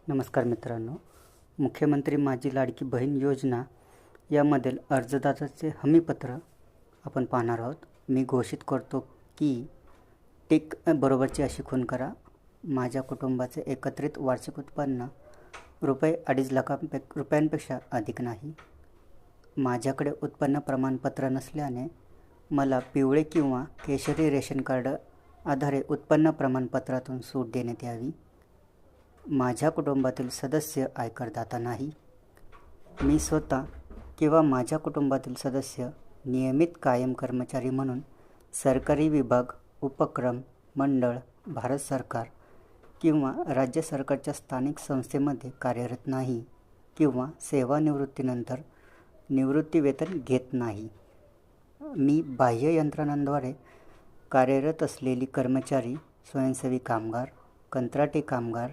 नमस्कार मित्रांनो, मुख्यमंत्री माझी लाडकी बहीण योजना यामधील अर्जदाराचे हमीपत्र आपण पाहणार आहोत. मी घोषित करतो की टिक बरोबरची अशी खूण करा. माझ्या कुटुंबाचे एकत्रित वार्षिक उत्पन्न ₹2.5 रुपयांपेक्षा अधिक नाही. माझ्याकडे उत्पन्न प्रमाणपत्र नसल्याने मला पिवळे किंवा केशरी रेशन कार्ड आधारे उत्पन्न प्रमाणपत्रातून सूट देण्यात यावी. माझ्या कुटुंबातील सदस्य आयकरदाता नाही. मी स्वतः किंवा माझ्या कुटुंबातील सदस्य नियमित कायम कर्मचारी म्हणून सरकारी विभाग, उपक्रम, मंडळ, भारत सरकार किंवा राज्य सरकारच्या स्थानिक संस्थेमध्ये कार्यरत नाही किंवा सेवानिवृत्तीनंतर निवृत्तीवेतन घेत नाही. मी बाह्य यंत्रणांद्वारे कार्यरत असलेली कर्मचारी, स्वयंसेवी कामगार, कंत्राटी कामगार,